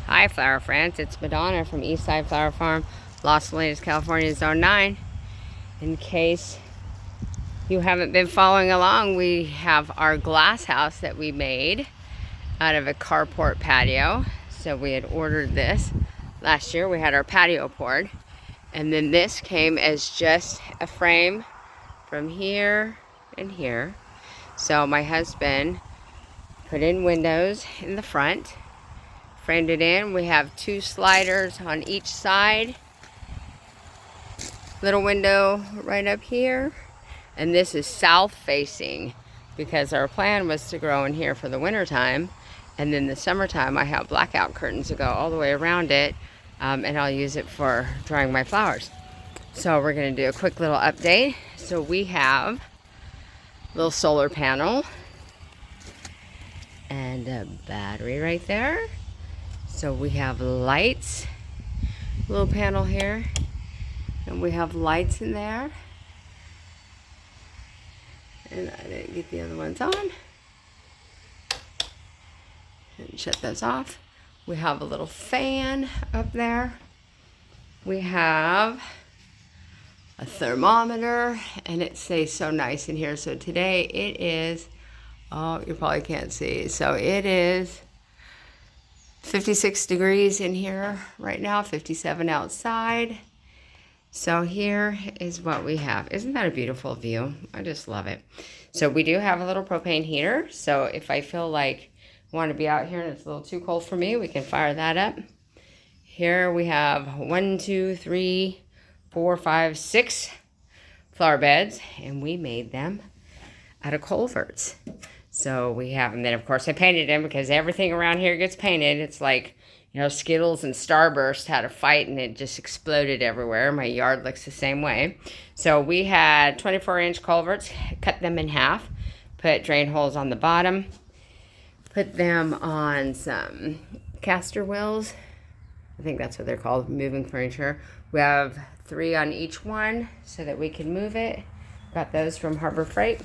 Hi flower friends, it's Madonna from Eastside Flower Farm, Los Angeles, California, Zone 9. In case you haven't been following along, we have our glass house that we made out of a carport patio. So we had ordered this last year. We had our patio poured, and then this came as just a frame from here and here. So my husband put in windows in the front, framed it in. We have 2 sliders on each side, little window right up here, and this is south facing because our plan was to grow in here for the winter time, and then the summertime I have blackout curtains that go all the way around it, and I'll use it for drying my flowers. So we're going to do a quick little update. So we have a little solar panel and a battery right there. So we have lights, little panel here, and we have lights in there. And I didn't get the other ones on. And shut those off. We have a little fan up there. We have a thermometer, and it stays so nice in here. So today it is, oh, you probably can't see. So it is 56 degrees in here right now, 57 outside. So here is what we have. Isn't that a beautiful view? I just love it. So we do have a little propane heater. So if I feel like I want to be out here and it's a little too cold for me, we can fire that up. Here we have 1, 2, 3, 4, 5, 6 flower beds, and we made them out of culverts. So we have them. Then of course I painted them because everything around here gets painted. It's like, you know, Skittles and Starburst had a fight and it just exploded everywhere. My yard looks the same way. So we had 24-inch culverts, cut them in half, put drain holes on the bottom, put them on some caster wheels. I think that's what they're called, moving furniture. We have 3 on each one so that we can move it. Got those from Harbor Freight.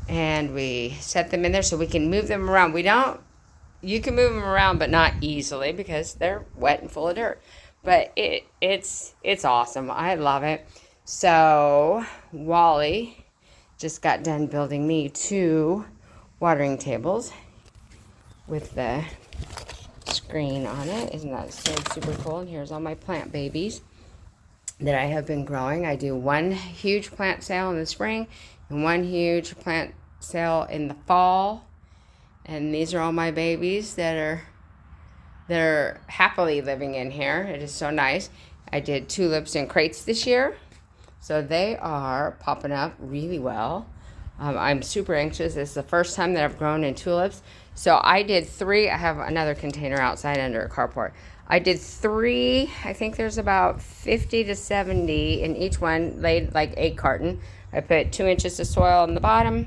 And we set them in there so we can move them around. You can move them around, but not easily because they're wet and full of dirt. But it's awesome. I love it. So Wally just got done building me 2 watering tables with the screen on it. Isn't that so super cool? And here's all my plant babies that I have been growing. I do 1 huge plant sale in the spring and 1 huge plant sale in the fall. And these are all my babies that are happily living in here. It is so nice. I did tulips in crates this year, so they are popping up really well. I'm super anxious. This is the first time that I've grown in tulips. So I did 3. I have another container outside under a carport. I did 3. I think there's about 50 to 70 in each one, laid like egg carton. I put 2 inches of soil on the bottom,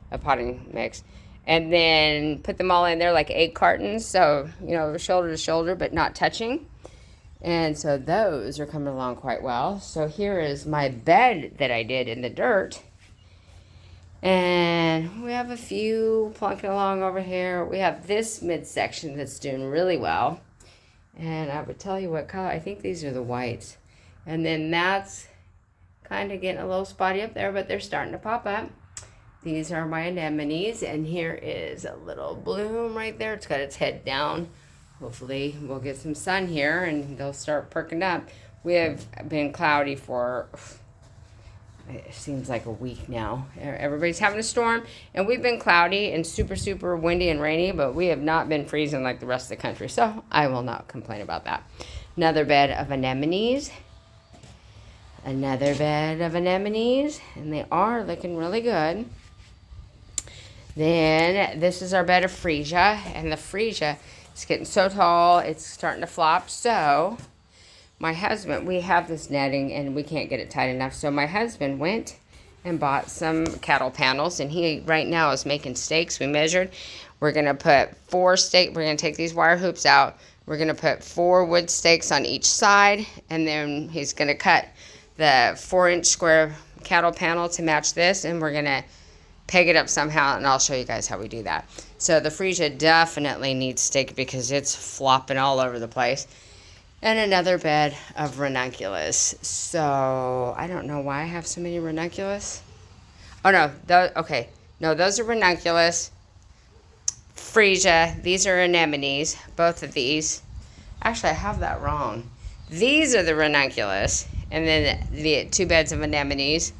a potting mix, and then put them all in there like egg cartons. So, you know, shoulder to shoulder, but not touching. And so those are coming along quite well. So here is my bed that I did in the dirt. And we have a few plunking along over here. We have this midsection that's doing really well. And I would tell you what color. I think these are the whites. And then that's kind of getting a little spotty up there, but they're starting to pop up. These are my anemones, and here is a little bloom right there. It's got its head down. Hopefully we'll get some sun here and they'll start perking up. We have been cloudy for, it seems like a week now. Everybody's having a storm, and we've been cloudy and super, super windy and rainy, but we have not been freezing like the rest of the country, so I will not complain about that. Another bed of anemones. Another bed of anemones, and they are looking really good. Then this is our bed of freesia, and the freesia is getting so tall, it's starting to flop. So my husband, we have this netting and we can't get it tight enough. So my husband went and bought some cattle panels, and he right now is making stakes. We measured. We're going to put 4 stakes. We're going to take these wire hoops out. We're going to put 4 wood stakes on each side, and then he's going to cut the 4-inch square cattle panel to match this, and we're going to peg it up somehow, and I'll show you guys how we do that. So the freesia definitely needs stake because it's flopping all over the place. And another bed of ranunculus. So I don't know why I have so many ranunculus. Oh no, okay. No, those are ranunculus. Freesia. These are anemones. Both of these. Actually, I have that wrong. These are the ranunculus. And then the 2 beds of anemones.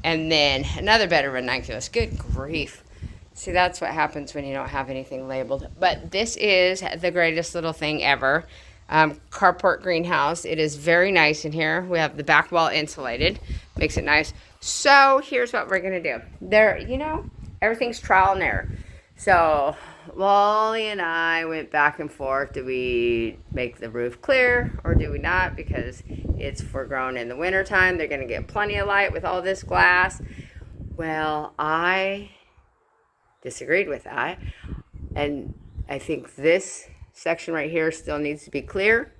And then another bed of ranunculus. Good grief. See, that's what happens when you don't have anything labeled. But this is the greatest little thing ever. Carport greenhouse. It is very nice in here. We have the back wall insulated. Makes it nice. So here's what we're going to do. There, everything's trial and error. So Wally and I went back and forth. Do we make the roof clear or do we not? Because it's foregrown in the wintertime. They're going to get plenty of light with all this glass. Well, I disagreed with that. And I think this section right here still needs to be clear.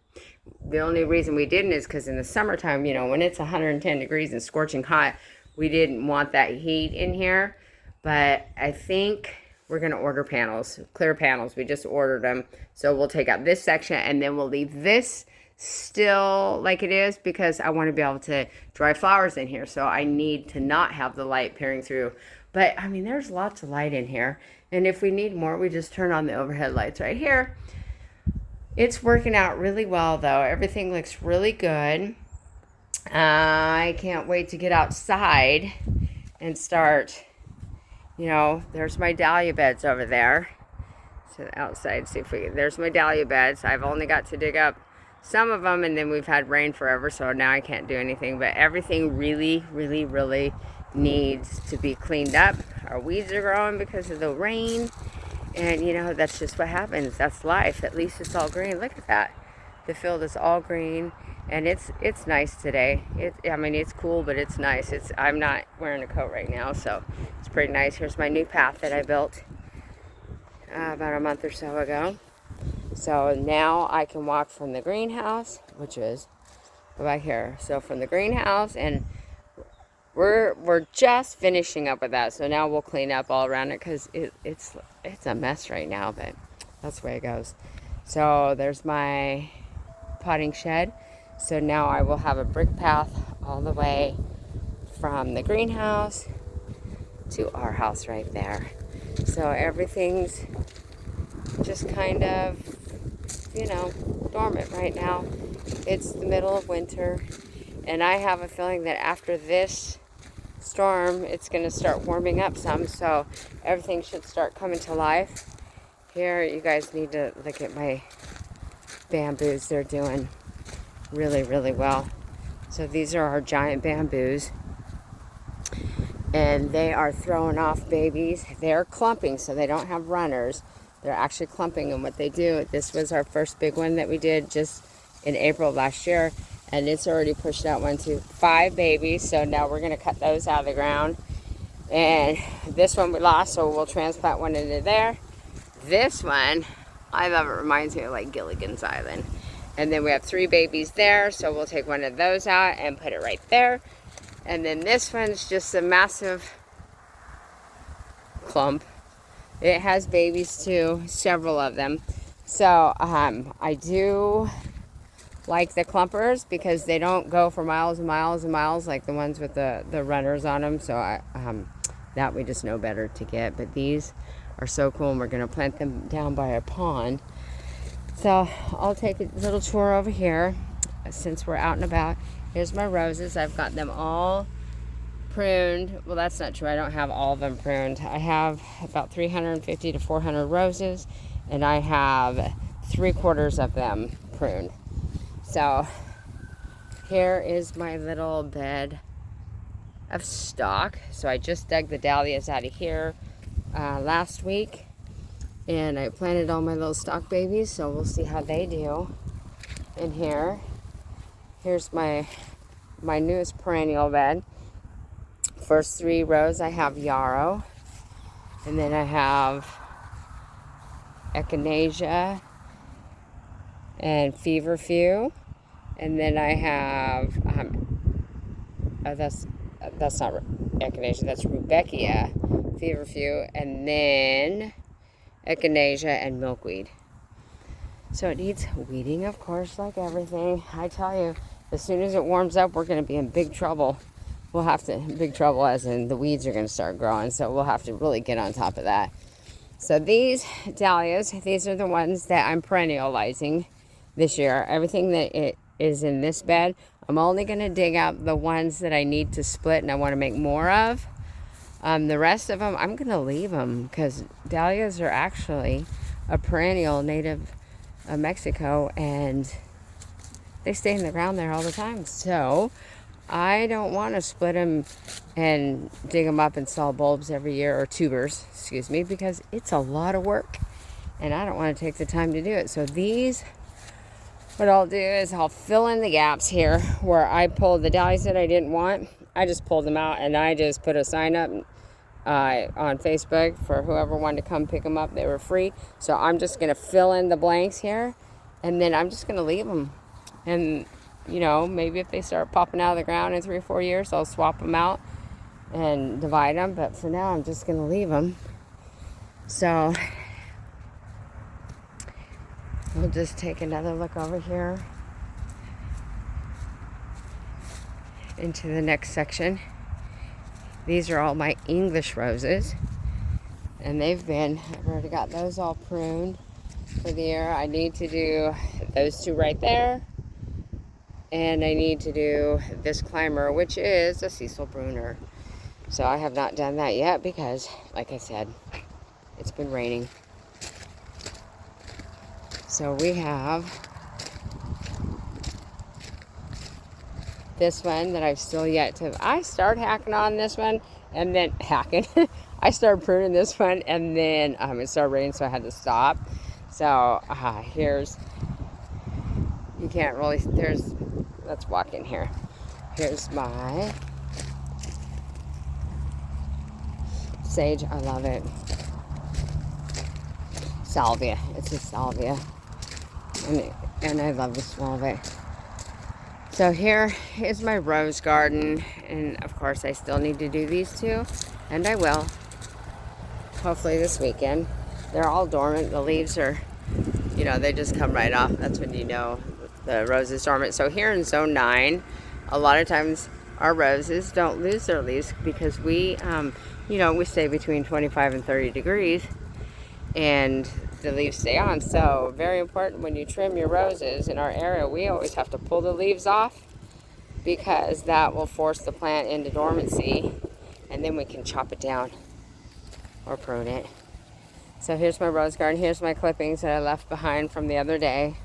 The only reason we didn't is because in the summertime, when it's 110 degrees and scorching hot, we didn't want that heat in here. But I think we're going to order panels, clear panels. We just ordered them. So we'll take out this section and then we'll leave this still like it is because I want to be able to dry flowers in here. So I need to not have the light peering through. But I mean, there's lots of light in here. And if we need more, we just turn on the overhead lights right here. It's working out really well though. Everything looks really good. I can't wait to get outside and start, there's my dahlia beds over there. So outside, see if we can, there's my dahlia beds. I've only got to dig up some of them and then we've had rain forever. So now I can't do anything, but everything really, really, really needs to be cleaned up. Our weeds are growing because of the rain. And that's just what happens. That's life. At least it's all green. Look at that. The field is all green. And it's nice today. It's cool, but it's nice. I'm not wearing a coat right now, so it's pretty nice. Here's my new path that I built about a month or so ago. So now I can walk from the greenhouse, which is back here. So from the greenhouse, and we're just finishing up with that. So now we'll clean up all around it because it's a mess right now, but that's the way it goes. So there's my potting shed. So now I will have a brick path all the way from the greenhouse to our house right there. So everything's just kind of, dormant right now. It's the middle of winter, and I have a feeling that after this storm, it's going to start warming up some, so everything should start coming to life. Here, you guys need to look at my bamboos. They're doing really, really well. So these are our giant bamboos, and they are throwing off babies. They're clumping, so they don't have runners. They're actually clumping, and what they do, this was our first big one that we did just in April of last year, and it's already pushed out 5 babies. So now we're going to cut those out of the ground, and this one we lost, so we'll transplant one into there. This one, I love it, reminds me of like Gilligan's Island. And then we have 3 babies there, so we'll take one of those out and put it right there. And then this one's just a massive clump. It has babies too, several of them. So I do like the clumpers because they don't go for miles and miles and miles like the ones with the runners on them. So that we just know better to get. But these are so cool, and we're going to plant them down by a pond. So I'll take a little tour over here since we're out and about. Here's my roses. I've got them all pruned. Well, that's not true. I don't have all of them pruned. I have about 350 to 400 roses, and I have 3/4 of them pruned. So here is my little bed of stock. So I just dug the dahlias out of here last week, and I planted all my little stock babies, so we'll see how they do in here. Here's my newest perennial bed. First 3 rows I have yarrow, and then I have echinacea and feverfew, and then I have that's not echinacea, that's rudbeckia, feverfew, and then echinacea, and milkweed. So it needs weeding, of course, like everything. I tell you, as soon as it warms up, we're going to be in big trouble. We'll have to, big trouble as in the weeds are going to start growing, so we'll have to really get on top of that. So these dahlias, these are the ones that I'm perennializing this year. Everything that it is in this bed, I'm only going to dig out the ones that I need to split and I want to make more of. The rest of them, I'm going to leave them because dahlias are actually a perennial native of Mexico and they stay in the ground there all the time. So I don't want to split them and dig them up and sell bulbs every year, or tubers, excuse me, because it's a lot of work and I don't want to take the time to do it. So these, what I'll do is I'll fill in the gaps here where I pulled the dahlias that I didn't want. I just pulled them out and I just put a sign up on Facebook for whoever wanted to come pick them up. They were free. So I'm just going to fill in the blanks here and then I'm just going to leave them. And, you know, maybe if they start popping out of the ground in 3 or 4 years, I'll swap them out and divide them. But for now, I'm just going to leave them. So we'll just take another look over here into the next section. These are all my English roses. And I've already got those all pruned for the year. I need to do those 2 right there. And I need to do this climber, which is a Cecil Bruner. So I have not done that yet because, like I said, it's been raining. So we have this one that I've still yet to... I start hacking on this one and then I started pruning this one and then it started raining, so I had to stop. So here's... You can't really... Let's walk in here. Here's my sage. I love it. Salvia. It's a salvia. And I love the smell of it. So here is my rose garden. And of course I still need to do these 2. And I will. Hopefully this weekend. They're all dormant. The leaves are, you know, they just come right off. That's when you know the rose is dormant. So here in zone 9, a lot of times our roses don't lose their leaves because we, you know, we stay between 25 and 30 degrees and the leaves stay on. So very important when you trim your roses in our area, we always have to pull the leaves off because that will force the plant into dormancy and then we can chop it down or prune it. So here's my rose garden. Here's my clippings that I left behind from the other day.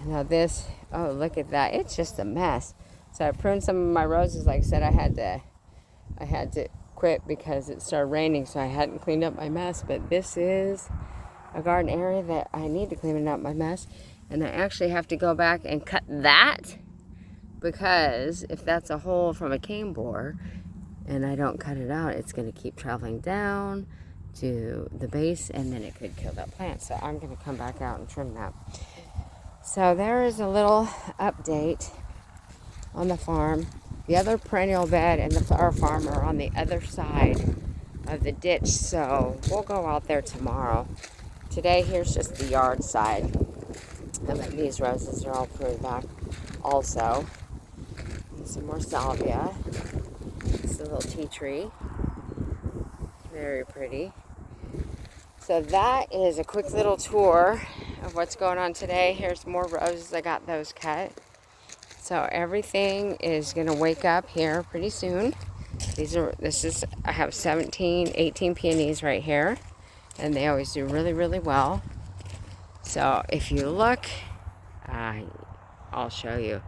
Now this, oh, look at that. It's just a mess. So I pruned some of my roses. Like I said, I had to quit because it started raining, so I hadn't cleaned up my mess. But this is a garden area that I need to clean up my mess. And I actually have to go back and cut that because if that's a hole from a cane borer and I don't cut it out, it's going to keep traveling down to the base and then it could kill that plant. So I'm going to come back out and trim that. So there is a little update on the farm. The other perennial bed and the flower farm are on the other side of the ditch, so we'll go out there tomorrow. Today, here's just the yard side. And then these roses are all pruned back also. And some more salvia. It's a little tea tree. Very pretty. So that is a quick little tour of what's going on today. Here's more roses. I got those cut. So everything is going to wake up here pretty soon. I have 17, 18 peonies right here. And they always do really, really well. So if you look, I'll show you.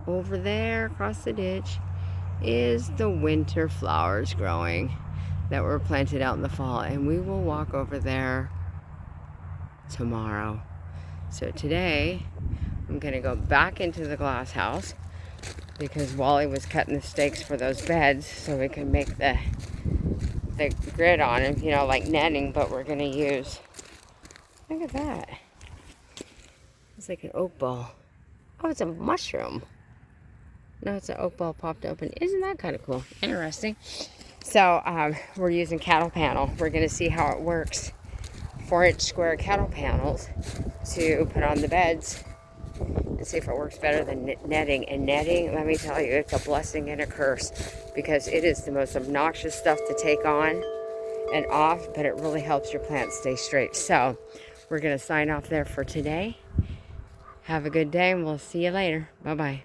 Over there across the ditch is the winter flowers growing that were planted out in the fall. And we will walk over there tomorrow. So today, I'm going to go back into the glass house because Wally was cutting the stakes for those beds so we can make the grid on them, you know, like netting, but we're going to use, look at that. It's like an oak ball. Oh, it's a mushroom. No, it's an oak ball popped open. Isn't that kind of cool? Interesting. So we're using cattle panel. We're going to see how it works 4-inch square cattle panels to put on the beds and see if it works better than netting. And netting, let me tell you, it's a blessing and a curse, because it is the most obnoxious stuff to take on and off, but it really helps your plants stay straight. So we're going to sign off there for today. Have a good day, and we'll see you later. Bye-bye.